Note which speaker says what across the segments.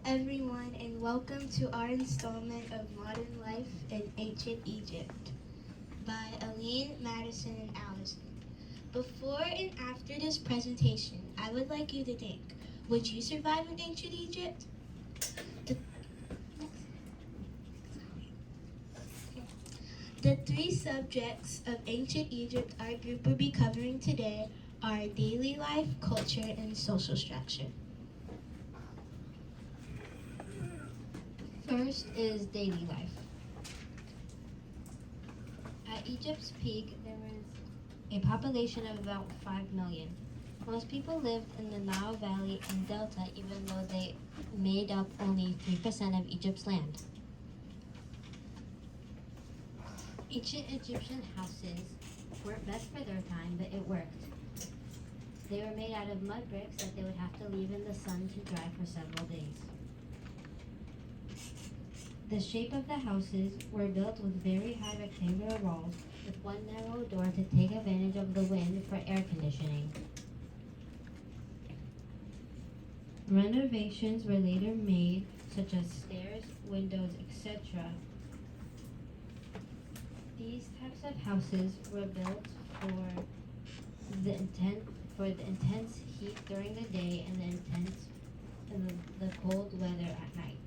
Speaker 1: everyone, and welcome to our installment of Modern Life in Ancient Egypt by Aleen, Madison, and Alison. Before and after this presentation, I would like you to think, would you survive in ancient Egypt? The three subjects of ancient Egypt our group will be covering today are daily life, culture, and social structure.
Speaker 2: First is daily life. At Egypt's peak, there was a population of about 5 million. Most people lived in the Nile Valley and Delta, even though they made up only 3% of Egypt's land. Ancient Egyptian houses weren't best for their time, but it worked. They were made out of mud bricks that they would have to leave in the sun to dry for several days. The shape of the houses were built with very high rectangular walls with one narrow door to take advantage of the wind for air conditioning. Renovations were later made, such as stairs, windows, etc. These types of houses were built for the intense heat during the day and the cold weather at night.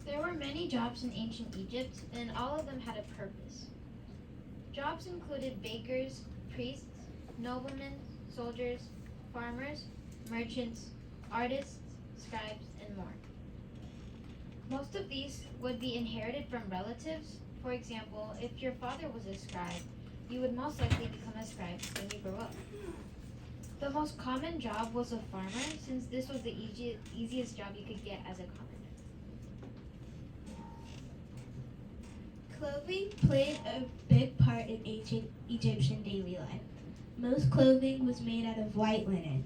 Speaker 3: There were many jobs in ancient Egypt, and all of them had a purpose. Jobs included bakers, priests, noblemen, soldiers, farmers, merchants, artists, scribes, and more. Most of these would be inherited from relatives. For example, if your father was a scribe, you would most likely become a scribe when you grow up. The most common job was a farmer, since this was the easiest job you could get as a commoner.
Speaker 1: Clothing played a big part in ancient Egyptian daily life. Most clothing was made out of white linen.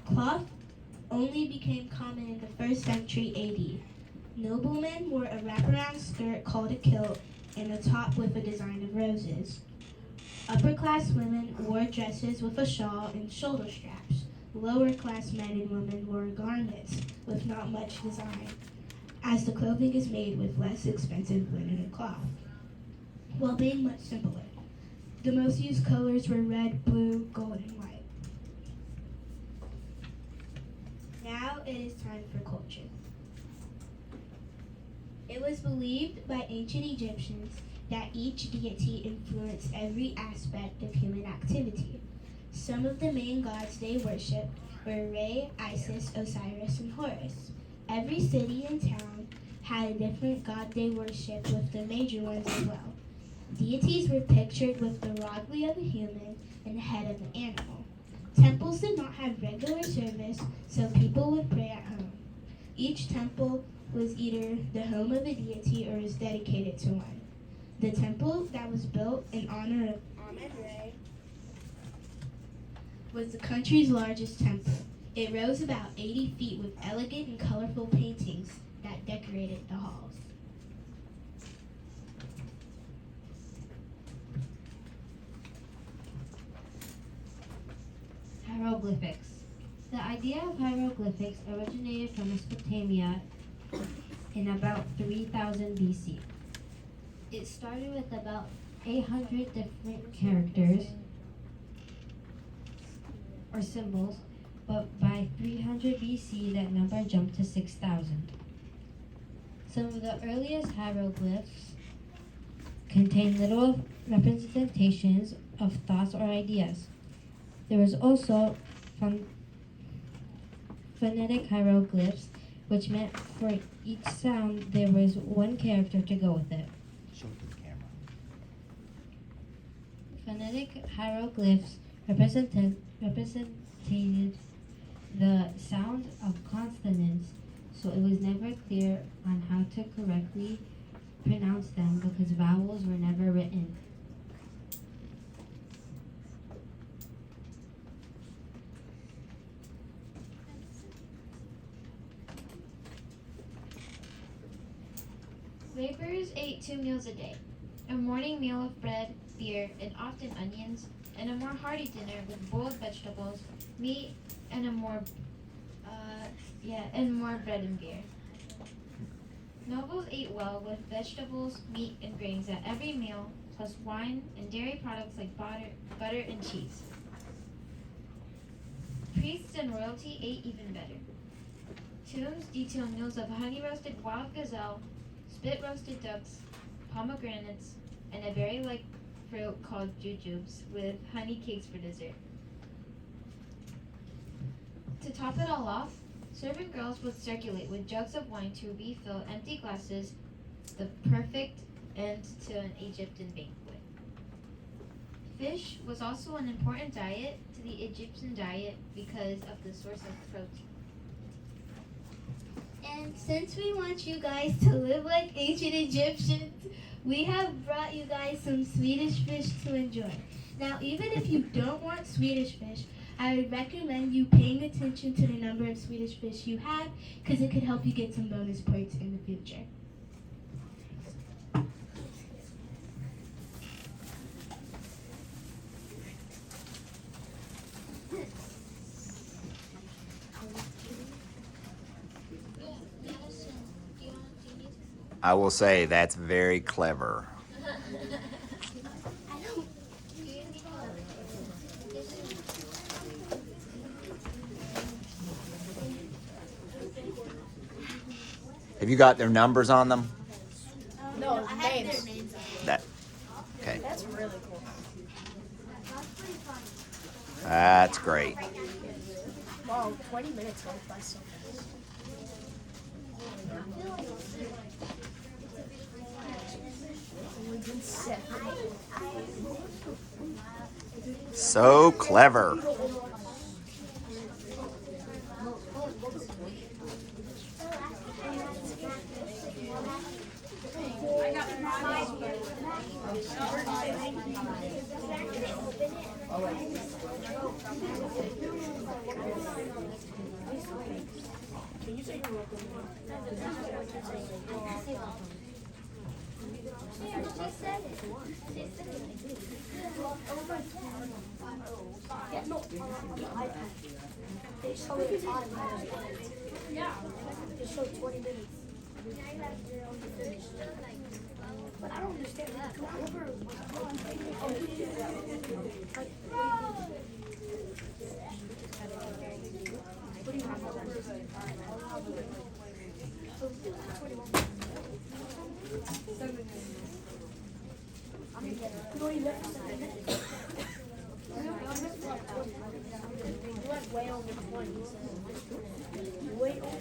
Speaker 1: Cloth only became common in the 1st century AD. Noblemen wore a wraparound skirt called a kilt and a top with a design of roses. Upper-class women wore dresses with a shawl and shoulder straps. Lower-class men and women wore garments with not much design, as the clothing is made with less expensive linen and cloth, while being much simpler. The most used colors were red, blue, gold, and white. Now it is time for culture. It was believed by ancient Egyptians that each deity influenced every aspect of human activity. Some of the main gods they worshipped were Re, Isis, Osiris, and Horus. Every city and town had a different god they worshipped, with the major ones as well. Deities were pictured with the rodley of a human and the head of an animal. Temples did not have regular service, so people would pray at home. Each temple was either the home of a deity or was dedicated to one. The temple that was built in honor of Amen-Re was the country's largest temple. It rose about 80 feet with elegant and colorful paintings that decorated the halls.
Speaker 2: Hieroglyphics. The idea of hieroglyphics originated from Mesopotamia in about 3000 BC. It started with about 800 different characters or symbols, but by 300 BC that number jumped to 6,000. Some of the earliest hieroglyphs contained literal representations of thoughts or ideas. There was also phonetic hieroglyphs, which meant for each sound there was one character to go with it.
Speaker 4: Show it to the camera.
Speaker 2: Phonetic hieroglyphs represented the sound of consonants, so it was never clear on how to correctly pronounce them because vowels were never written.
Speaker 3: Laborers ate 2 meals a day, a morning meal of bread, beer, and often onions, and a more hearty dinner with boiled vegetables, meat, and more bread and beer. Nobles ate well with vegetables, meat, and grains at every meal, plus wine and dairy products like butter and cheese. Priests and royalty ate even better. Tombs detail meals of honey-roasted wild gazelle, spit-roasted ducks, pomegranates, and a berry-like fruit called jujubes with honey cakes for dessert. To top it all off, servant girls would circulate with jugs of wine to refill empty glasses, the perfect end to an Egyptian banquet. Fish was also an important diet to the Egyptian diet because of the source of protein.
Speaker 1: And since we want you guys to live like ancient Egyptians, we have brought you guys some Swedish fish to enjoy. Now, even if you don't want Swedish fish, I would recommend you paying attention to the number of Swedish fish you have, because it could help you get some bonus points in the future.
Speaker 4: I will say that's very clever. Have you got their numbers on them?
Speaker 5: No, names.
Speaker 4: That okay.
Speaker 5: That's really cool.
Speaker 4: That's great.
Speaker 5: Wow, 20 minutes went by so fast. We've been set.
Speaker 4: So clever.
Speaker 5: They show the time. Yeah. They show 20 minutes. But I don't understand that. Go over. What do you have? No, you left 7 minutes. You went way over 20. Way over.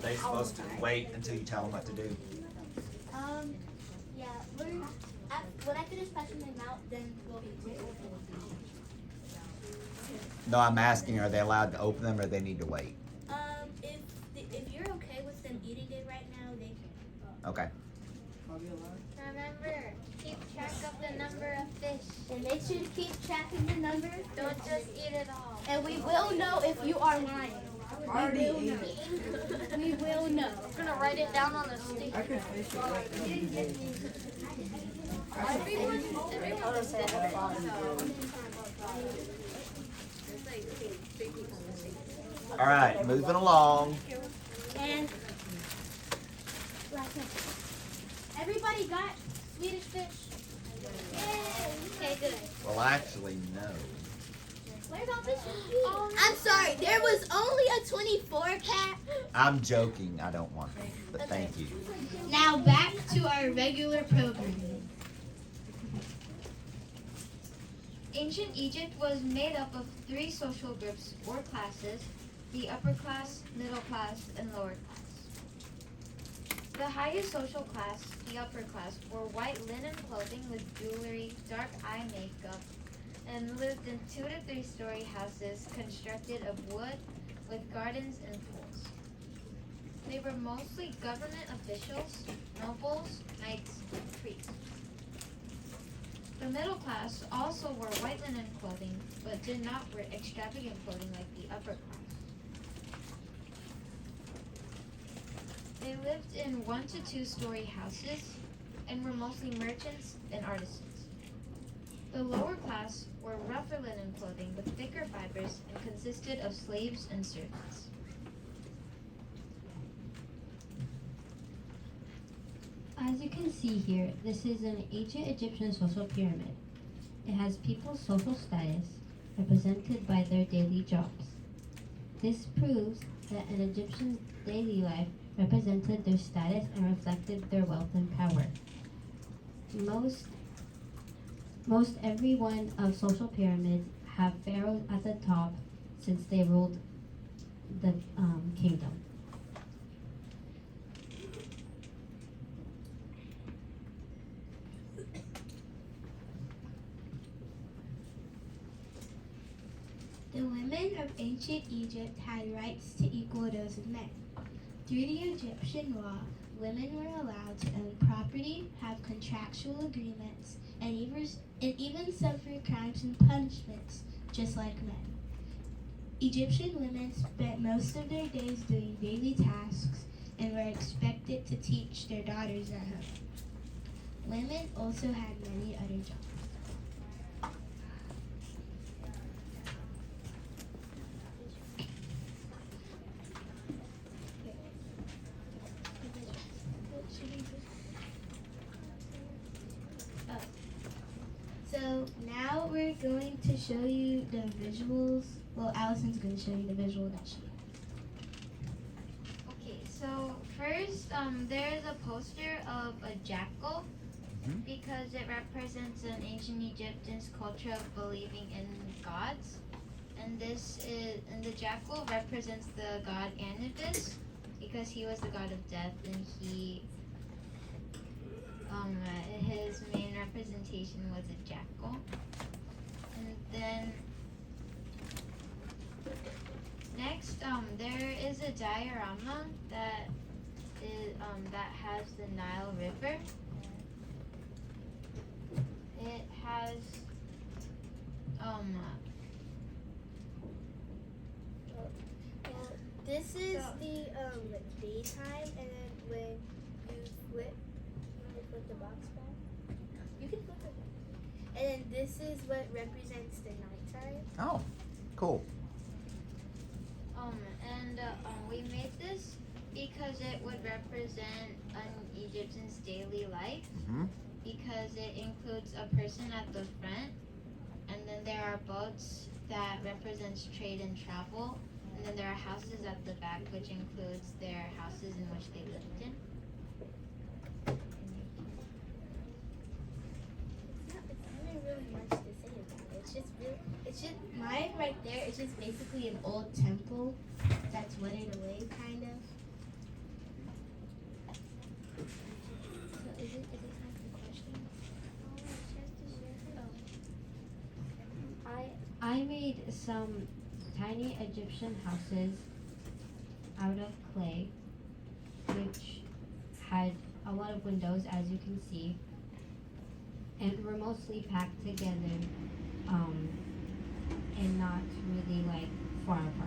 Speaker 4: They're supposed to wait until you tell them what to do.
Speaker 1: Yeah, when I finish patching them out, then we'll be
Speaker 4: No, I'm asking, are they allowed to open them or they need to wait?
Speaker 1: If you're okay with them eating it right now, they can.
Speaker 4: Okay.
Speaker 3: Remember, keep track of the number of fish.
Speaker 1: And make sure to keep track of the number.
Speaker 3: Don't just eat it all.
Speaker 1: And we will know if you are lying. We will know.
Speaker 3: I'm gonna write it down on a stick.
Speaker 4: All right, moving along.
Speaker 1: And everybody got Swedish fish? Yay! Okay, good.
Speaker 4: Well, actually, no.
Speaker 1: Where's all this? I'm sorry, there was only a 24 pack.
Speaker 4: I'm joking. I don't want them, but thank you.
Speaker 1: Now back to our regular programming.
Speaker 3: Ancient Egypt was made up of 3 social groups or classes: the upper class, middle class, and lower class. The highest social class, the upper class, wore white linen clothing with jewelry, dark eye makeup, and lived in 2 to 3 story houses constructed of wood with gardens and pools. They were mostly government officials, nobles, knights, and priests. The middle class also wore white linen clothing, but did not wear extravagant clothing like the upper class. They lived in 1 to 2 story houses and were mostly merchants and artisans. The lower class wore rougher linen clothing with thicker fibers and consisted of slaves and servants.
Speaker 2: As you can see here, this is an ancient Egyptian social pyramid. It has people's social status represented by their daily jobs. This proves that an Egyptian's daily life represented their status and reflected their wealth and power. Most every one of social pyramids have pharaohs at the top since they ruled the kingdom.
Speaker 1: The women of ancient Egypt had rights to equal those of men. Through the Egyptian law, women were allowed to own property, have contractual agreements, and even suffer crimes and punishments, just like men. Egyptian women spent most of their days doing daily tasks and were expected to teach their daughters at home. Women also had many other jobs. So now we're going to show you the visuals. Well, Allison's going to show you the visual that she
Speaker 3: Okay, so first, there's a poster of a jackal because it represents an ancient Egyptian's culture of believing in gods. And the jackal represents the god Anubis because he was the god of death, and his main representation was a jackal. And then next, there is a diorama that has the Nile River. It has
Speaker 5: This is the daytime, and then when you flip the box back, you can flip it back. And then this is what represents the nighttime.
Speaker 4: Oh, cool.
Speaker 3: We made this because it would represent an Egyptian's daily life, because it includes a person at the front, and then there are boats that represents trade and travel, and then there are houses at the back, which includes their houses in which they lived in.
Speaker 5: It's not really much to say about it.
Speaker 1: It's just mine right there. It's just basically an old temple that's weathered away, kind of. So is it time for questions?
Speaker 2: I made some tiny Egyptian houses out of clay, which had a lot of windows, as you can see, and were mostly packed together and not really like far apart.